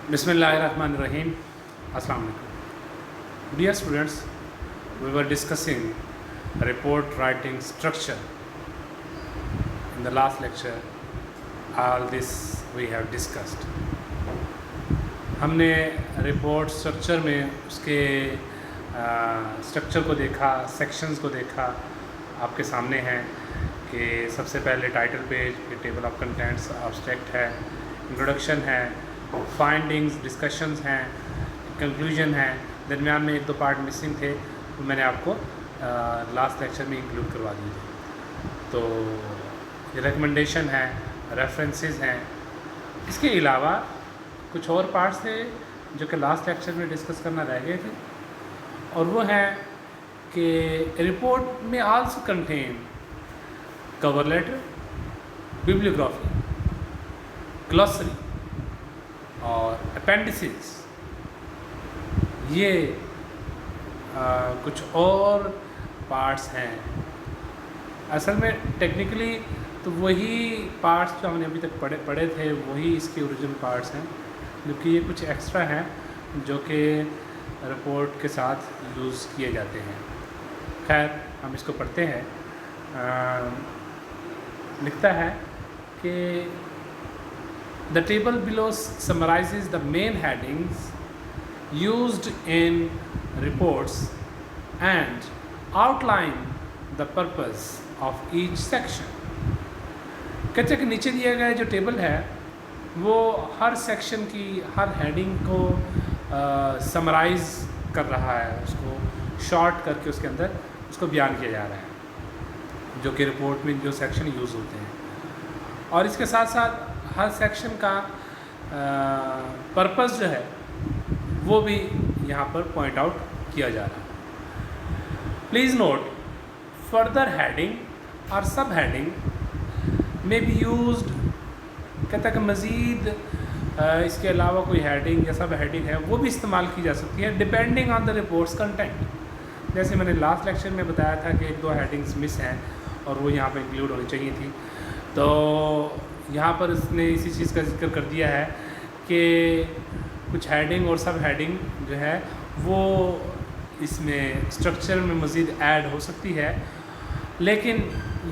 Bismillahirrahmanirrahim. Assalamu alaikum. Dear students, we were discussing report writing structure in the last lecture. All this we have discussed. हमने report structure में उसके structure को देखा, sections को देखा, आपके सामने है कि सबसे पहले टाइटल पेज, फिर टेबल ऑफ कंटेंट्स, एब्स्ट्रैक्ट है, इंट्रोडक्शन है, फाइंडिंग्स, डिस्कशंस हैं, कंक्लूजन है, दरमियान में एक दो पार्ट मिसिंग थे, वो मैंने आपको लास्ट लेक्चर में इंक्लूड करवा दिए थे। तो ये रिकमेंडेशन है, रेफरेंसेस हैं। इसके अलावा कुछ और पार्ट्स थे जो कि लास्ट लेक्चर में डिस्कस करना रह गए थे, और वो है कि रिपोर्ट में also contain cover letter, bibliography, glossary और अपेंडिसेस। ये कुछ और पार्ट्स हैं। असल में टेक्निकली तो वही पार्ट्स जो हमने अभी तक पढ़े थे वही इसके ओरिजिनल पार्ट्स हैं, जबकि ये कुछ एक्स्ट्रा हैं जो कि रिपोर्ट के साथ यूज़ किए जाते हैं। खैर, हम इसको पढ़ते हैं। लिखता है कि The table below summarizes the main headings used in reports and outline the purpose of each section. कहते हैं कि नीचे दिया गया जो टेबल है वो हर सेक्शन की हर हेडिंग को समराइज़ कर रहा है, उसको शॉर्ट करके उसके अंदर उसको बयान किया जा रहा है, जो कि रिपोर्ट में जो सेक्शन यूज़ होते हैं। और इसके साथ साथ हर सेक्शन का पर्पस जो है वो भी यहाँ पर पॉइंट आउट किया जा रहा है। प्लीज़ नोट फर्दर हेडिंग और सब हेडिंग में बी यूज्ड। कहता है कि मज़ीद इसके अलावा कोई हेडिंग या सब हेडिंग है वो भी इस्तेमाल की जा सकती है depending on the reports content. जैसे मैंने लास्ट लेक्चर में बताया था कि एक दो हेडिंग्स मिस हैं और वो यहाँ पर इंक्लूड होनी चाहिए थी, तो यहाँ पर इसने इसी चीज़ का जिक्र कर दिया है कि कुछ हेडिंग और सब हेडिंग जो है वो इसमें स्ट्रक्चर में मज़ीद ऐड हो सकती है, लेकिन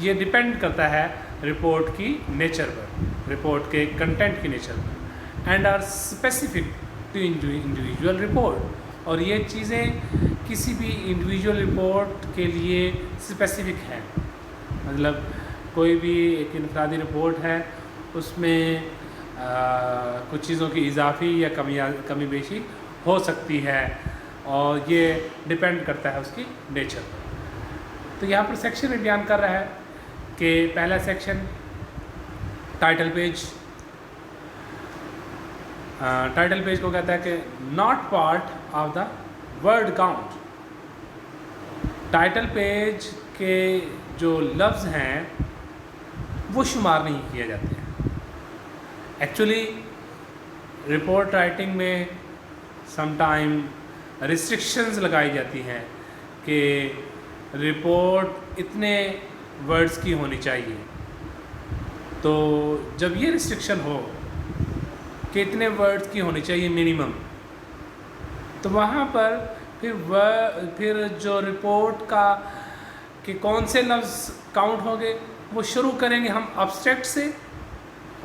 ये डिपेंड करता है रिपोर्ट की नेचर पर, रिपोर्ट के कंटेंट की नेचर पर, and are specific to individual report. और ये चीज़ें किसी भी इंडिविजुअल रिपोर्ट के लिए स्पेसिफिक हैं। मतलब कोई भी एक इनफरादी रिपोर्ट है, उसमें कुछ चीज़ों की इजाफी या कमी बेशी हो सकती है, और ये डिपेंड करता है उसकी नेचर पर। तो यहाँ पर सेक्शन में बयान कर रहा है कि पहला section title page. Title page को कहता है कि not part of the word count. Title page के जो लफ्ज़ हैं वो शुमार नहीं किए जाते हैं। एक्चुअली रिपोर्ट राइटिंग में समटाइम रिस्ट्रिक्शंस लगाई जाती हैं कि रिपोर्ट इतने वर्ड्स की होनी चाहिए। तो जब ये रिस्ट्रिक्शन हो कि इतने वर्ड्स की होनी चाहिए मिनिमम, तो वहाँ पर फिर जो रिपोर्ट का कि कौन से लफ्ज़ काउंट होंगे वो शुरू करेंगे हम एब्स्ट्रैक्ट से,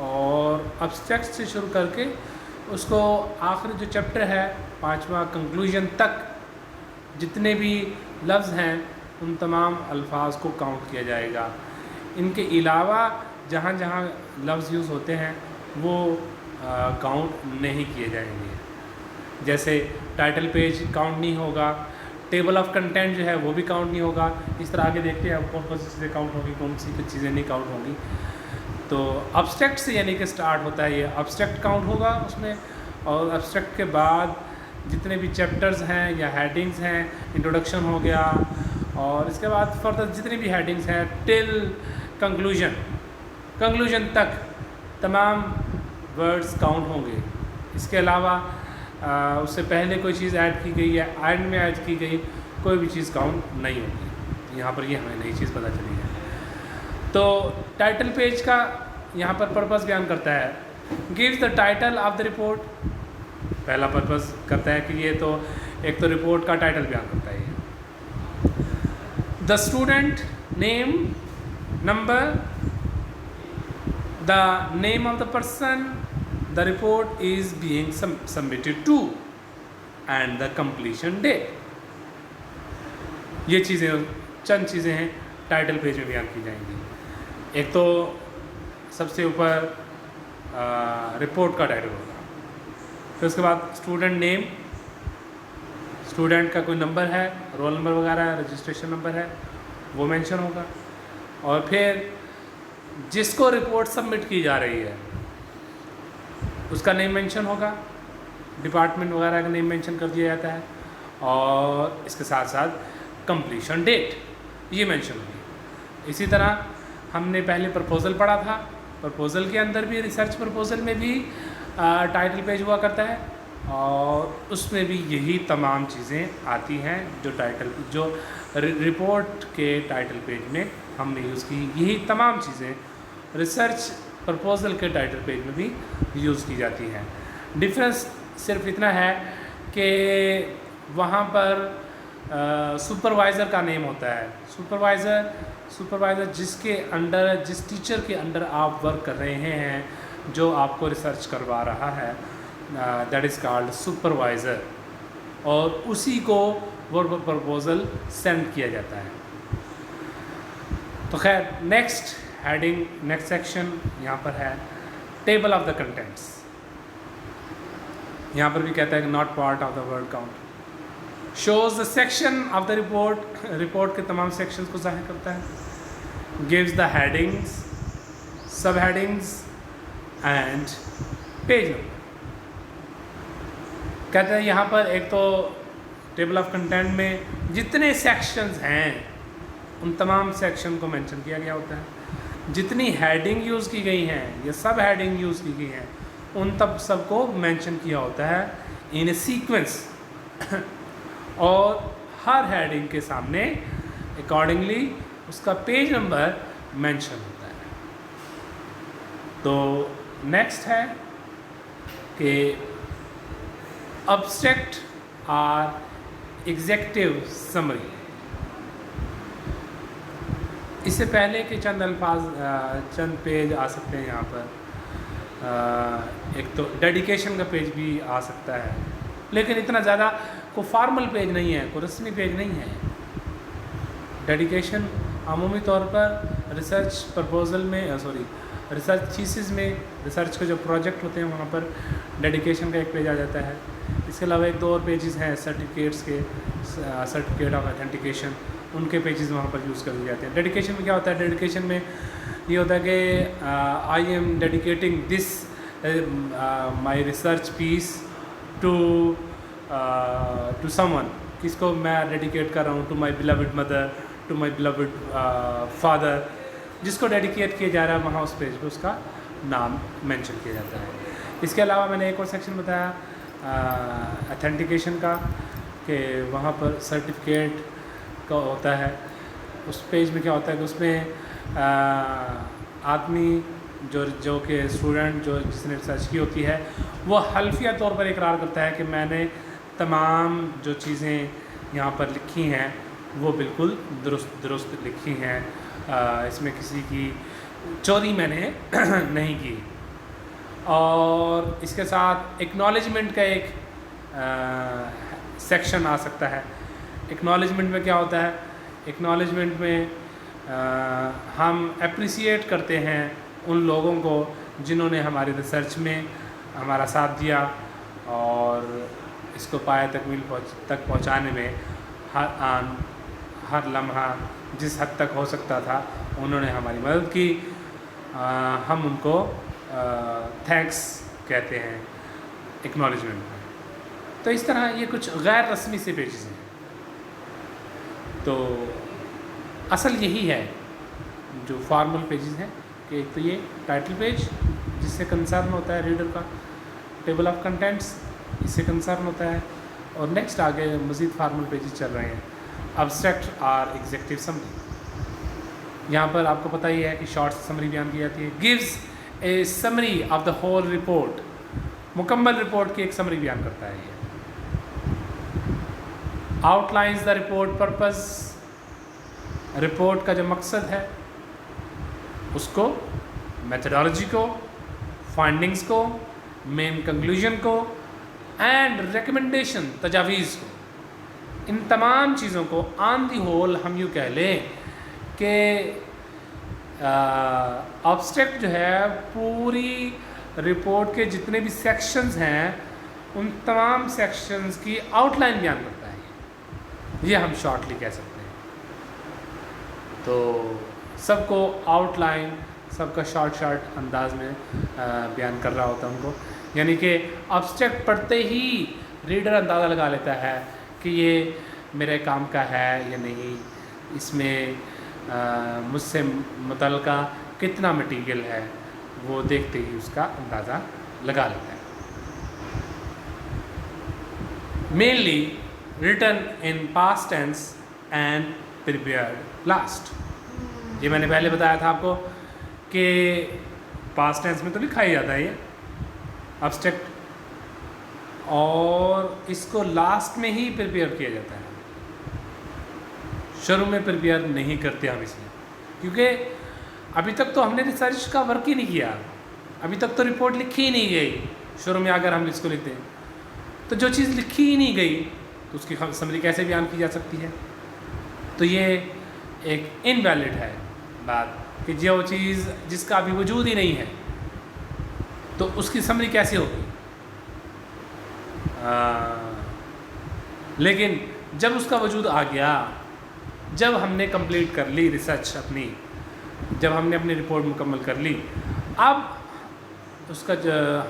और एब्स्ट्रैक्ट से शुरू करके उसको आखिरी जो चैप्टर है 5वां कंक्लूजन तक जितने भी लफ्ज़ हैं उन तमाम अल्फाज को काउंट किया जाएगा। इनके अलावा जहाँ जहाँ लफ्ज़ यूज़ होते हैं वो काउंट नहीं किए जाएंगे। जैसे टाइटल पेज काउंट नहीं होगा, टेबल ऑफ कंटेंट जो है वो भी काउंट नहीं होगा। इस तरह आगे देखते हैं कौन कौन सी चीज़ें काउंट होंगी, कौन सी कुछ चीज़ें नहीं काउंट होंगी। तो एब्स्ट्रैक्ट से यानी कि स्टार्ट होता है, ये एब्स्ट्रैक्ट काउंट होगा उसमें, और एब्स्ट्रैक्ट के बाद जितने भी चैप्टर्स हैं या हेडिंग्स हैं, इंट्रोडक्शन हो गया, और इसके बाद फर्दर जितनी भी हेडिंग्स हैं टिल कंक्लूजन तक तमाम वर्ड्स काउंट होंगे। इसके अलावा उससे पहले कोई चीज़ ऐड की गई या एंड में ऐड की गई कोई भी चीज़ काउंट नहीं होगी। यहाँ पर ये हमें नई चीज़ पता चली है। तो टाइटल पेज का यहाँ पर पर्पस बयान करता है, gives the title of the report. पहला पर्पस करता है कि ये तो एक तो रिपोर्ट का टाइटल बयान करता है ये, the student name, number, the name of the person the report is being submitted to and the completion date. ये चीज़ें, चंद चीज़ें हैं टाइटल पेज में बयान की जाएंगी। एक तो सबसे ऊपर रिपोर्ट का टाइटल होगा, फिर उसके बाद स्टूडेंट नेम, स्टूडेंट का कोई नंबर है, रोल नंबर वगैरह है, रजिस्ट्रेशन नंबर है, वो मेंशन होगा, और फिर जिसको रिपोर्ट सबमिट की जा रही है उसका नेम मेंशन होगा, डिपार्टमेंट वगैरह का नेम मेंशन कर दिया जाता है, और इसके साथ साथ कंप्लीशन डेट ये मेंशन होगी। इसी तरह हमने पहले प्रपोज़ल पढ़ा था, प्रपोज़ल के अंदर भी, रिसर्च प्रपोज़ल में भी टाइटल पेज हुआ करता है, और उसमें भी यही तमाम चीज़ें आती हैं जो रिपोर्ट के टाइटल पेज में हमने यूज़ की। यही तमाम चीज़ें रिसर्च प्रपोज़ल के टाइटल पेज में भी यूज़ की जाती हैं। डिफरेंस सिर्फ इतना है कि वहाँ पर सुपरवाइज़र का नेम होता है। सुपरवाइज़र जिसके अंडर, जिस टीचर के अंडर आप वर्क कर रहे हैं, जो आपको रिसर्च करवा रहा है, दैट इज़ कॉल्ड सुपरवाइज़र, और उसी को वो प्रपोज़ल सेंड किया जाता है। तो खैर, नेक्स्ट हेडिंग, नेक्स्ट सेक्शन यहाँ पर है टेबल ऑफ द कंटेंट्स। यहाँ पर भी कहता है कि not part of the word count, shows the section of the report के तमाम सेक्शंस को ज़ाहिर करता है, गिव्स द हेडिंग्स, सब हेडिंग्स एंड पेज नंबर। कहते हैं यहाँ पर एक तो टेबल ऑफ कंटेंट में जितने सेक्शंस हैं उन तमाम सेक्शन को मेंशन किया गया होता है, जितनी हेडिंग यूज़ की गई हैं या सब हेडिंग यूज़ की गई हैं उन तब सबको मेंशन किया होता है इन ए सीक्वेंस, और हर हेडिंग के सामने अकॉर्डिंगली उसका पेज नंबर मेंशन होता है। तो नेक्स्ट है कि अब्स्ट्रैक्ट और एग्जेक्टिव समरी। इससे पहले कि चंद अल्फाज, चंद पेज आ सकते हैं यहाँ पर। एक तो डेडिकेशन का पेज भी आ सकता है, लेकिन इतना ज़्यादा कोई फॉर्मल पेज नहीं है, कोई रस्मी पेज नहीं है। डेडिकेशन अमूमी तौर पर रिसर्च प्रपोज़ल में, रिसर्च थीसिस में, रिसर्च के जो प्रोजेक्ट होते हैं वहाँ पर डेडिकेशन का एक पेज आ जाता है। इसके अलावा एक दो और पेजेस हैं सर्टिफिकेट्स के, सर्टिफिकेट ऑफ ऑथेंटिकेशन, उनके पेजेस वहाँ पर यूज़ कर दिए जाते हैं। डेडिकेशन में क्या होता है? डेडिकेशन में ये होता है कि I am dedicating this my research piece to someone, किसको मैं डेडिकेट कर रहा हूँ, to my beloved mother, to my beloved father, जिसको डेडिकेट किया जा रहा है वहाँ उस पेज पे उसका नाम मेंशन किया जाता है। इसके अलावा मैंने एक और सेक्शन बताया ऑथेंटिकेशन का, कि वहाँ पर सर्टिफिकेट का होता है। उस पेज में क्या होता है कि उसमें आदमी जो कि स्टूडेंट जो जिसने रिसर्च की होती है वो हल्फिया तौर पर इकरार करता है कि मैंने तमाम जो चीज़ें यहाँ पर लिखी हैं वो बिल्कुल दुरुस्त लिखी हैं, इसमें किसी की चोरी मैंने नहीं की। और इसके साथ एक्नॉलेजमेंट का एक सेक्शन आ सकता है। एक्नॉलेजमेंट में क्या होता है? एक्नॉलेजमेंट में हम अप्रिसिएट करते हैं उन लोगों को जिन्होंने हमारी रिसर्च में हमारा साथ दिया और इसको पाया तकमील तक पहुंचाने में हर आन हर लम्हा जिस हद तक हो सकता था उन्होंने हमारी मदद की। हम उनको थैंक्स कहते हैं एक्नॉलेजमेंट में। तो इस तरह ये कुछ गैर रस्मी से पेजेस हैं। तो असल यही है जो फॉर्मल पेजेस हैं कि एक तो ये टाइटल पेज जिससे कंसर्न होता है रीडर का, टेबल ऑफ कंटेंट्स इससे कंसर्न होता है, और नेक्स्ट आगे मज़ीद फार्मल पेजेस चल रहे हैं, अब्स्ट्रैक्ट और एग्जेक्टिव समरी। यहाँ पर आपको पता ही है कि शॉर्ट समरी बयान की जाती है। Gives a summary of the whole report, मुकम्मल रिपोर्ट की एक समरी बयान करता है ये। Outlines the report purpose, report का जो मकसद है उसको, मेथडोलॉजी को, फाइंडिंग्स को, मेन कंक्लूजन को एंड रिकमेंडेशन, तजावीज़ को, इन तमाम चीज़ों को ऑन दी होल हम यूँ कह लें कि ऑब्स्ट्रैक्ट जो है पूरी रिपोर्ट के जितने भी सेक्शंस हैं उन तमाम सेक्शंस की आउटलाइन बयान करता है। ये हम शॉर्टली कह सकते हैं। तो सबको आउटलाइन, सबका शॉर्ट अंदाज में बयान कर रहा होता है उनको, यानी कि ऑब्स्ट्रैक्ट पढ़ते ही रीडर अंदाज़ा लगा लेता है कि ये मेरे काम का है या नहीं, इसमें मुझसे मुतल्लिका कितना मटीरियल है, वो देखते ही उसका अंदाज़ा लगा लेता है। Mainly written in past tense and prepared last. ये मैंने पहले बताया था आपको कि पास्ट टेंस में तो लिखा ही जाता है ये ऑब्स्ट्रैक्ट, और इसको लास्ट में ही प्रिपेयर किया जाता है, शुरू में प्रिपेयर नहीं करते हम इसमें, क्योंकि अभी तक तो हमने रिसर्च का वर्क ही नहीं किया, अभी तक तो रिपोर्ट लिखी ही नहीं गई। शुरू में अगर हम इसको लिखते हैं तो जो चीज़ लिखी ही नहीं गई तो उसकी समरी कैसे बयान की जा सकती है। तो ये एक इनवैलिड है बात कि जो चीज़ जिसका अभी वजूद ही नहीं है तो उसकी समरी कैसे होगी। लेकिन जब उसका वजूद आ गया, जब हमने कंप्लीट कर ली रिसर्च अपनी, जब हमने अपनी रिपोर्ट मुकम्मल कर ली, अब उसका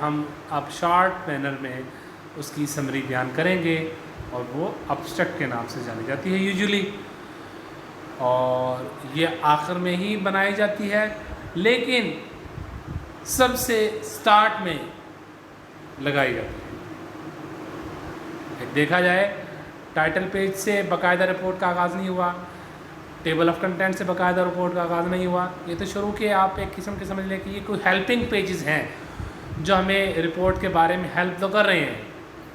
हम अब शॉर्ट मैनर में उसकी समरी बयान करेंगे और वो ऑब्स्ट्रैक्ट के नाम से जानी जाती है यूजुअली, और ये आखिर में ही बनाई जाती है, लेकिन सबसे स्टार्ट में लगाई जाती है। देखा जाए टाइटल पेज से बाकायदा रिपोर्ट का आगाज़ नहीं हुआ, टेबल ऑफ कंटेंट से बाकायदा रिपोर्ट का आगाज़ नहीं हुआ, ये तो शुरू के आप एक किस्म के समझ लें कि ये कोई हेल्पिंग पेजेस हैं जो हमें रिपोर्ट के बारे में हेल्प तो कर रहे हैं।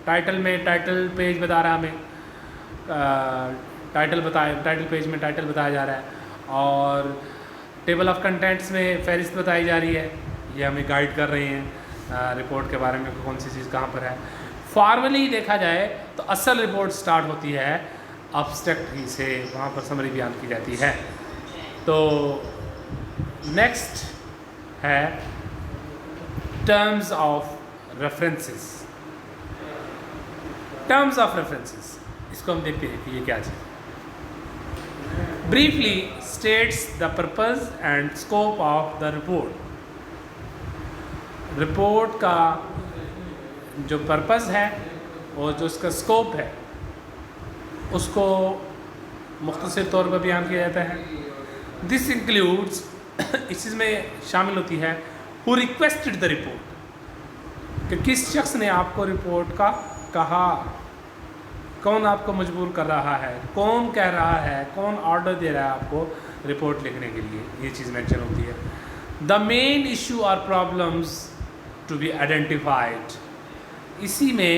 टाइटल में टाइटल पेज बता रहा है हमें, टाइटल पेज में टाइटल बताया जा रहा है, और टेबल ऑफ कंटेंट्स में फहरिस्त बताई जा रही है, ये हमें गाइड कर रहे हैं रिपोर्ट के बारे में कौन सी चीज़ कहाँ पर है। फॉर्मली देखा जाए तो असल रिपोर्ट स्टार्ट होती है ऑब्स्ट्रैक्ट ही से, वहाँ पर समरी बयान की जाती है। तो नेक्स्ट है terms of references. Terms of references, इसको हम देखते हैं कि ये क्या चीज़। Briefly states the purpose and scope of the report. Report का जो पर्पस है और जो उसका स्कोप है उसको मुख्तसर तौर पर बयान किया जाता है। दिस इंक्लूड्स, इस चीज़ में शामिल होती है हु रिक्वेस्टेड द रिपोर्ट, कि किस शख्स ने आपको रिपोर्ट का कहा, कौन आपको मजबूर कर रहा है, कौन कह रहा है, कौन ऑर्डर दे रहा है आपको रिपोर्ट लिखने के लिए, ये चीज़ मेंशन होती है। The main issue are problems to be identified, इसी में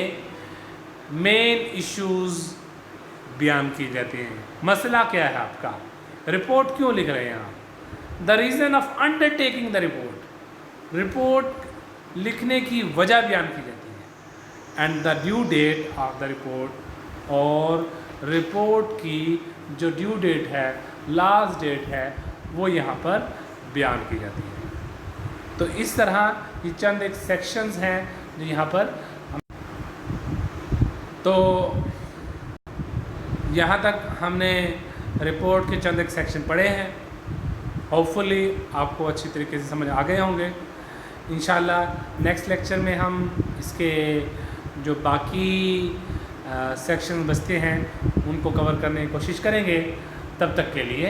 मेन इश्यूज़ बयान किए जाते हैं। मसला क्या है आपका, रिपोर्ट क्यों लिख रहे हैं आप, the reason of undertaking the report, report लिखने की वजह बयान की जाती है, and the due date of the report, और रिपोर्ट की जो ड्यू डेट है, लास्ट डेट है, वो यहाँ पर बयान की जाती है। तो इस तरह ये चंद एक सेक्शंस हैं जो यहाँ पर, तो यहाँ तक हमने रिपोर्ट के चंद एक सेक्शन पढ़े हैं। होपफुली आपको अच्छी तरीके से समझ आ गए होंगे। इंशाल्लाह नेक्स्ट लेक्चर में हम इसके जो बाकी सेक्शन बचते हैं उनको कवर करने की कोशिश करेंगे। तब तक के लिए